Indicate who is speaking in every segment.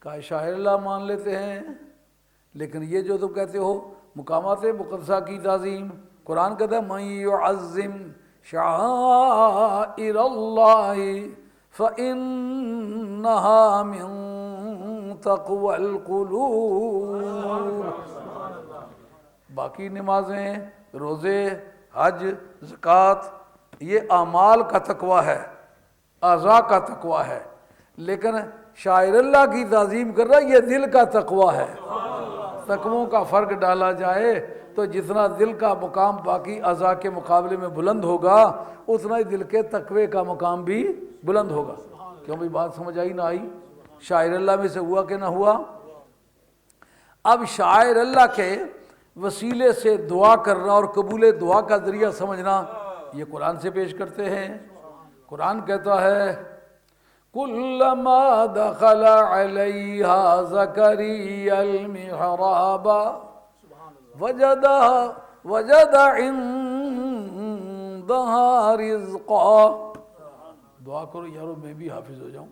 Speaker 1: کہا شاعر اللہ مان لیتے ہیں، لیکن یہ جو تم کہتے ہو مقامات مقدسہ کی تعظیم، قرآن کہتا ہے من یعظم شعائر اللہ فإنہا من تقوی القلوب۔ باقی نمازیں، روزے، حج، زکوٰۃ یہ اعمال کا تقوی ہے، اعضاء کا تقوی ہے، لیکن شاعر اللہ کی تعظیم کر رہا یہ دل کا تقوی ہے۔ تقووں کا فرق ڈالا جائے تو جتنا دل کا مقام باقی اعضاء کے مقابلے میں بلند ہوگا اتنا ہی دل کے تقوی کا مقام بھی بلند ہوگا۔ کیوں بھائی بات سمجھ آئی نہ آئی؟ شاعر اللہ میں سے ہوا کہ نہ ہوا؟ اب شاعر اللہ کے وسیلے سے دعا کرنا اور قبول دعا کا ذریعہ سمجھنا یہ قرآن سے پیش کرتے ہیں۔ قرآن کہتا ہے کلما دخل علیہا زکریا المحراب وجد عندہا رزقا۔ دعا کرو یارو میں بھی حافظ ہو جاؤں۔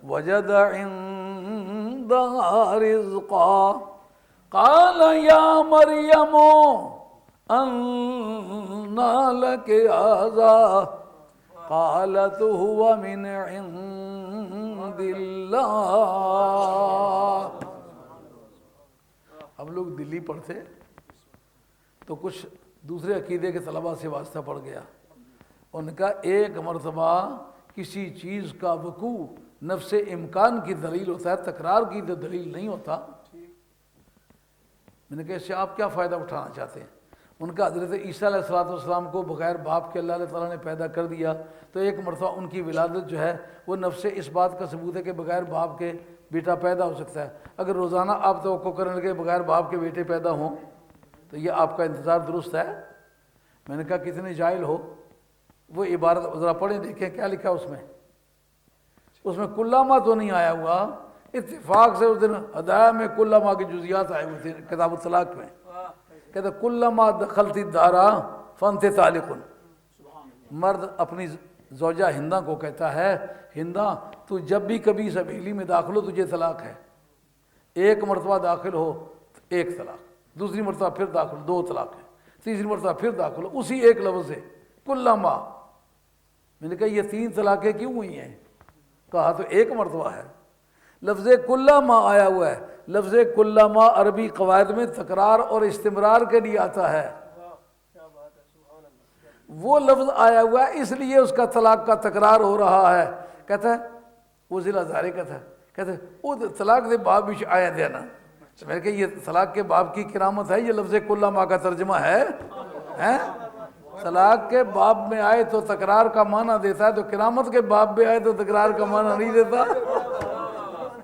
Speaker 1: وجد عندہا رزقا قال یا مریم انّا لک ھذا قالت هو من عند اللہ۔ ہم لوگ دلی پڑھتے تو کچھ دوسرے عقیدے کے طلباء سے واسطہ پڑ گیا، ان کا ایک مرتبہ کسی چیز کا وقوع نفس امکان کی دلیل ہوتا ہے، تکرار کی دلیل نہیں ہوتا۔ میں نے کہا اس سے آپ کیا فائدہ اٹھانا چاہتے ہیں؟ ان کا حضرت عیسیٰ علیہ السلام کو بغیر باپ کے اللہ تعالیٰ نے پیدا کر دیا، تو ایک مرتبہ ان کی ولادت جو ہے وہ نفس اس بات کا ثبوت ہے کہ بغیر باپ کے بیٹا پیدا ہو سکتا ہے۔ اگر روزانہ آپ توقع کرنے لگے بغیر باپ کے بیٹے پیدا ہوں تو یہ آپ کا انتظار درست ہے؟ میں نے کہا کتنے جاہل ہو، وہ عبارت ذرا پڑھیں دیکھیں کیا لکھا اس میں کلامہ تو نہیں آیا ہوا، اتفاق سے اس دن ہدایہ میں کلامہ کی جزیات آئے ہوئے تھے کتاب الطلاق میں، کہتے کلما دخلت الدارا فانت طالق۔ مرد اپنی زوجہ ہندہ کو کہتا ہے ہندہ تو جب بھی کبھی اس حویلی میں داخل ہو تجھے طلاق ہے، ایک مرتبہ داخل ہو ایک طلاق، دوسری مرتبہ پھر داخل دو طلاق ہے، تیسری مرتبہ پھر داخل ہو، اسی ایک لفظ سے کلما۔ میں نے کہا یہ 3 طلاقیں کیوں ہوئی ہیں؟ کہا تو ایک مرتبہ ہے۔ لفظ کلما آیا ہوا ہے، لفظ کلما عربی قواعد میں تکرار اور استمرار کے لیے آتا ہے، وہ لفظ آیا ہوا ہے اس لیے اس کا طلاق کا تکرار ہو رہا ہے۔ کہتا ہے وہ ضلع زارے کا تھا، کہتا ہے وہ طلاق دے باب بھی آیا دینا۔ میں نے کہا یہ طلاق کے باب کی کرامت ہے، یہ لفظ کلما کا ترجمہ ہے۔ طلاق کے باب میں آئے تو تکرار کا معنی دیتا ہے، تو کرامت کے باب میں آئے تو تکرار کا معنی نہیں دیتا۔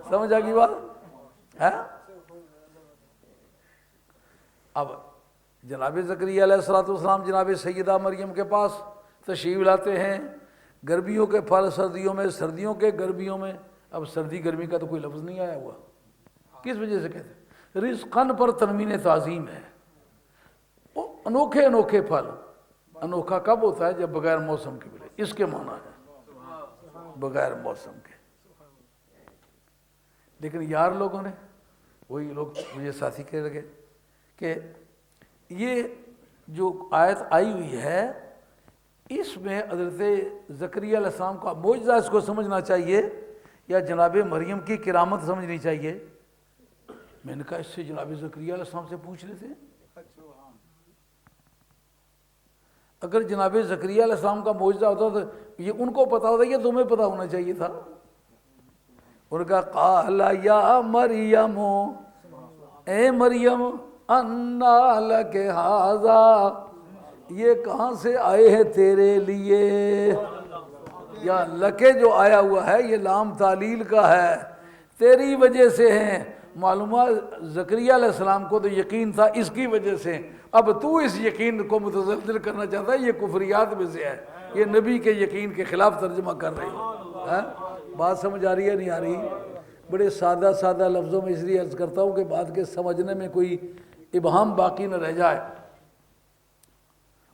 Speaker 1: سمجھ آ گئی بات ہے؟ اب جناب زکریا علیہ السلام جناب سیدہ مریم کے پاس تشریف لاتے ہیں، گرمیوں کے پھل سردیوں میں، سردیوں کے گرمیوں میں۔ اب سردی گرمی کا تو کوئی لفظ نہیں آیا ہوا، کس وجہ سے کہتے ہیں؟ رزقن پر تنوین تعظیم ہے، وہ انوکھے انوکھے پھل۔ انوکھا کب ہوتا ہے؟ جب بغیر موسم کے ملے، اس کے معنی ہے بغیر موسم کے۔ لیکن یار لوگوں نے، وہی لوگ مجھے ساتھی کہنے لگے کہ یہ جو آیت آئی ہوئی ہے اس میں حضرت زکریا علیہ السلام کا معجزہ اس کو سمجھنا چاہیے یا جناب مریم کی کرامت سمجھنی چاہیے؟ میں نے کہا اس سے جناب زکریا علیہ السلام سے پوچھ لیتے ہیں۔ اگر جناب زکریا علیہ السلام کا معجزہ ہوتا تو یہ ان کو پتا ہوتا، یہ تمہیں پتا ہونا چاہیے تھا۔ ان کا قال یا مریم، اے مریم انا لک ھذا، یہ کہاں سے آئے ہیں تیرے لیے؟ یا لکے جو آیا ہوا ہے یہ لام تعلیل کا ہے، تیری وجہ سے ہیں۔ معلومات زکریا علیہ السلام کو تو یقین تھا اس کی وجہ سے، اب تو اس یقین کو متزلزل کرنا چاہتا ہے، یہ کفریات میں سے ہے، یہ نبی کے یقین کے خلاف ترجمہ کر رہی ہے۔ بات سمجھ آ رہی ہے نہیں آ رہی؟ بڑے سادہ سادہ لفظوں میں اس لیے عرض کرتا ہوں کہ بات کے سمجھنے میں کوئی ابہام باقی نہ رہ جائے۔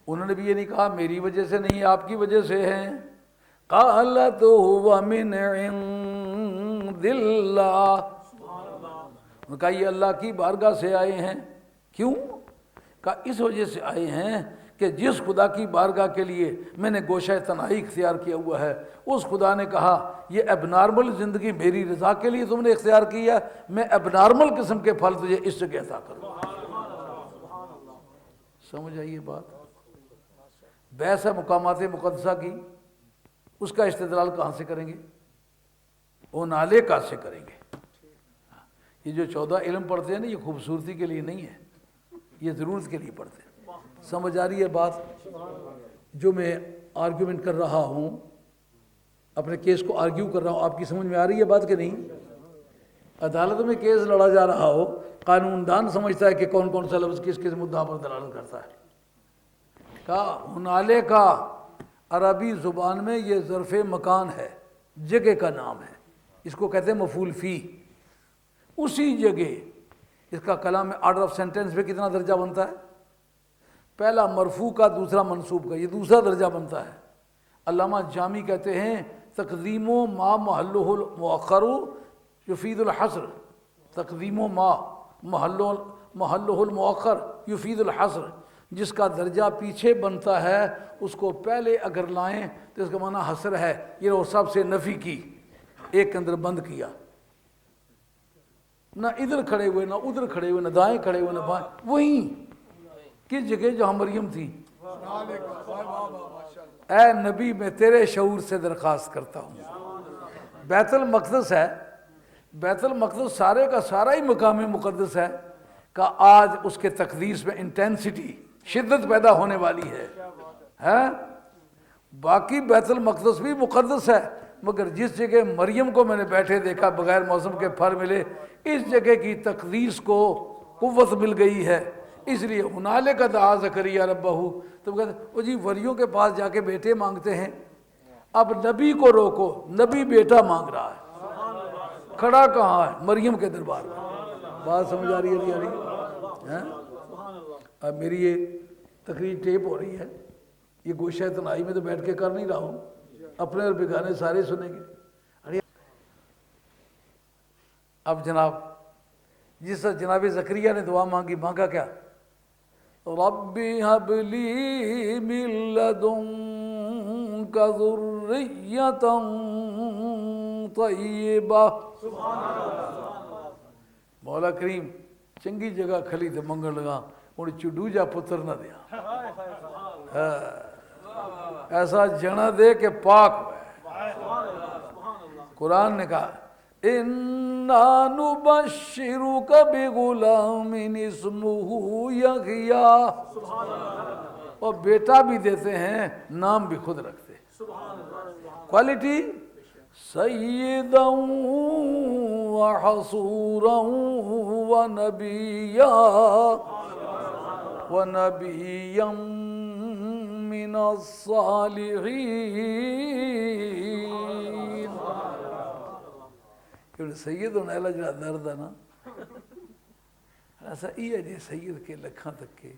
Speaker 1: انہوں نے بھی یہ نہیں کہا میری وجہ سے نہیں آپ کی وجہ سے ہیں، قالت هو من عند اللہ، انہوں نے کہا یہ اللہ کی بارگاہ سے آئے ہیں۔ کیوں؟ کہا اس وجہ سے آئے ہیں کہ جس خدا کی بارگاہ کے لیے میں نے گوشہ تنہائی اختیار کیا ہوا ہے، اس خدا نے کہا یہ اب نارمل زندگی میری رضا کے لیے تم نے اختیار کی ہے، میں اب نارمل قسم کے پھل تجھے اس جگہ عطا کروں۔ سمجھ آئیے بات؟ بحث ہے مقامات مقدسہ کی، اس کا استدلال کہاں سے کریں گے؟ وہ نالے کا سے کریں گے۔ یہ جو 14 علم پڑھتے ہیں نا، یہ خوبصورتی کے لیے نہیں ہے، یہ ضرورت کے لیے پڑھتے ہیں۔ سمجھ آ رہی ہے بات؟ جو میں آرگیومنٹ کر رہا ہوں، اپنے کیس کو آرگیو کر رہا ہوں، آپ کی سمجھ میں آ رہی ہے بات کہ نہیں؟ عدالت میں کیس لڑا جا رہا ہو، قانون دان سمجھتا ہے کہ کون کون سا لفظ کس کس مدعا پر دلالت کرتا ہے۔ کہا ہنالے کا عربی زبان میں یہ ظرف مکان ہے، جگہ کا نام ہے، اس کو کہتے ہیں مفعول فی۔ اسی جگہ اس کا کلام میں آرڈر آف سینٹنس پہ کتنا درجہ بنتا ہے؟ پہلا مرفوع کا، دوسرا منصوب کا، یہ دوسرا درجہ بنتا ہے۔ علامہ جامی کہتے ہیں تقدیم ما محلہ المؤخر یفید الحصر، تقدیم ما محلہ المؤخر یفید الحصر، جس کا درجہ پیچھے بنتا ہے اس کو پہلے اگر لائیں تو اس کا معنی حصر ہے، یہ اور سب سے نفی کی، ایک کے اندر بند کیا، نہ ادھر کھڑے ہوئے نہ ادھر کھڑے ہوئے، نہ دائیں کھڑے ہوئے نہ بائیں، وہیں کس جگہ جہاں مریم تھی۔ اے نبی میں تیرے شعور سے درخواست کرتا ہوں، بیت المقدس ہے، بیت المقدس سارے کا سارا ہی مقام مقدس ہے، کہ آج اس کے تقدیس میں انٹینسٹی، شدت پیدا ہونے والی ہے۔ باقی بیت المقدس بھی مقدس ہے، مگر جس جگہ مریم کو میں نے بیٹھے دیکھا بغیر موسم کے پھل ملے، اس جگہ کی تقدیس کو قوت مل گئی ہے، اس لیے ہنالے کا دعا زکریا ربہ۔ تو کہتے ہیں وہ جی ولیوں کے پاس جا کے بیٹے مانگتے ہیں، اب نبی کو روکو، نبی بیٹا مانگ رہا ہے، کھڑا کہاں ہے؟ مریم کے دربار میں۔ بات سمجھ آ رہی ہے؟ نہیں آ رہی؟ اب میری یہ تقریر ٹیپ ہو رہی ہے، یہ گوشہ تنہائی میں تو بیٹھ کے کر نہیں رہا ہوں، اپنے اور بگانے سارے سنیں گے۔ اب جناب جس جناب زکریا نے دعا مانگی، مانگا کیا؟ رب ہب لی من لدنک ذریۃ طیبہ۔ مولا کریم چنگی جگہ کھلی تے منگن لگا، ہوں چڈو جا پتر نہ دیا، ایسا جنا دے کہ پاک ہوئے۔ قرآن نے کہا اِنَّا نُبَشِّرُكَ بِغُلَامٍ اسْمُهُ یحییٰ، اور بیٹا بھی دیتے ہیں، نام بھی خود رکھتے ہیں۔ کوالٹی سیداً وحصوراً ونبیاً ونبیاً من الصالحین۔ کہ سید ہونے والا جڑا درد ہے نا، ایسا ہی ہے جی سید کے لکھاں تک کے